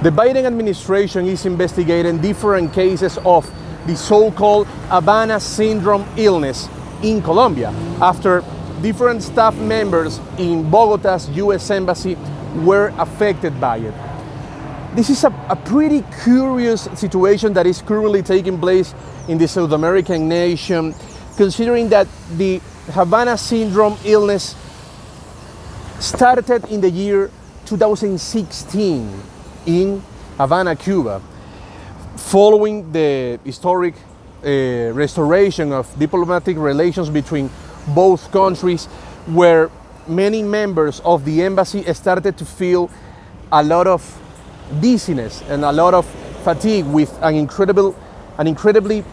The Biden administration is investigating different cases of the so-called Havana Syndrome illness in Colombia after different staff members in Bogota's U.S. Embassy were affected by it. This is a pretty curious situation that is currently taking place in the South American nation, considering that the Havana Syndrome illness started in the year 2016 in Havana, Cuba, following the historic restoration of diplomatic relations between both countries, where many members of the embassy started to feel a lot of dizziness and a lot of fatigue with an incredibly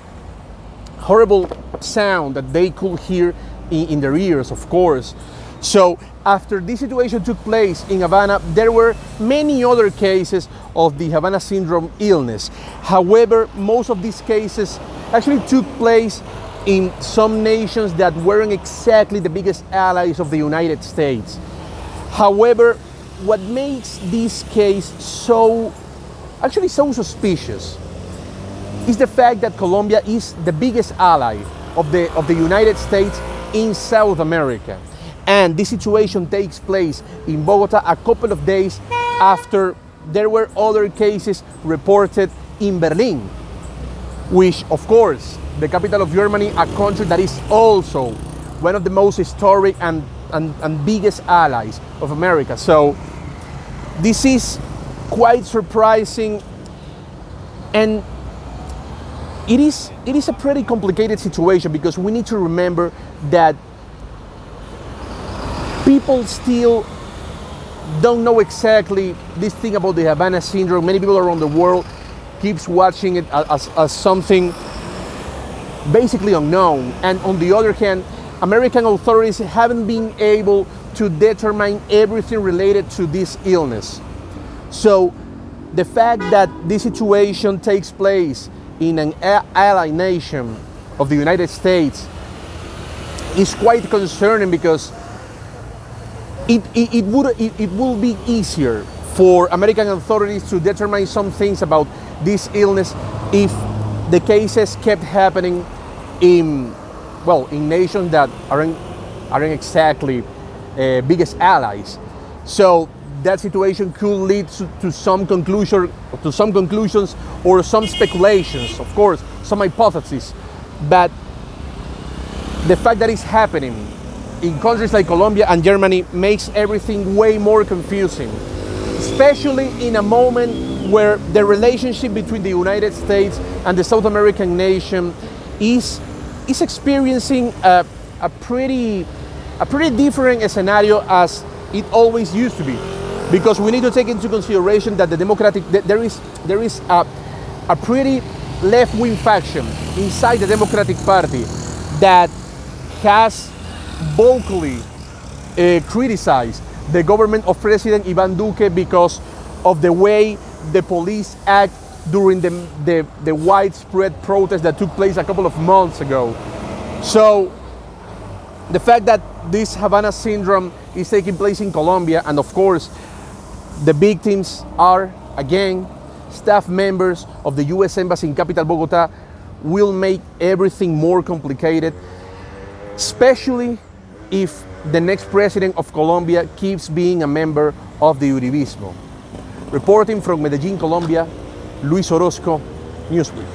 horrible sound that they could hear in their ears, of course. So after this situation took place in Havana, there were many other cases of the Havana Syndrome illness. However, most of these cases actually took place in some nations that weren't exactly the biggest allies of the United States. However, what makes this case so suspicious is the fact that Colombia is the biggest ally of the United States in South America. And this situation takes place in Bogota a couple of days after there were other cases reported in Berlin, which, of course, the capital of Germany, a country that is also one of the most historic and biggest allies of America. So this is quite surprising, and it is a pretty complicated situation, because we need to remember that people still don't know exactly this thing about the Havana Syndrome. Many people around the world keeps watching it as something basically unknown. And on the other hand, American authorities haven't been able to determine everything related to this illness. So the fact that this situation takes place in an ally nation of the United States is quite concerning, because it will be easier for American authorities to determine some things about this illness if the cases kept happening in nations that aren't exactly biggest allies. So that situation could lead to some conclusions or some speculations, of course, some hypotheses. But the fact that it's happening in countries like Colombia and Germany makes everything way more confusing, especially in a moment where the relationship between the United States and the South American nation is experiencing a pretty different scenario as it always used to be. Because we need to take into consideration that there is a pretty left-wing faction inside the Democratic Party that has vocally criticized the government of President Iván Duque because of the way the police act during the widespread protest that took place a couple of months ago. So the fact that this Havana Syndrome is taking place in Colombia, and of course the victims are, again, staff members of the U.S. Embassy in capital Bogota, will make everything more complicated, especially if the next president of Colombia keeps being a member of the Uribismo. Reporting from Medellin, Colombia, Luis Orozco, Newsweek.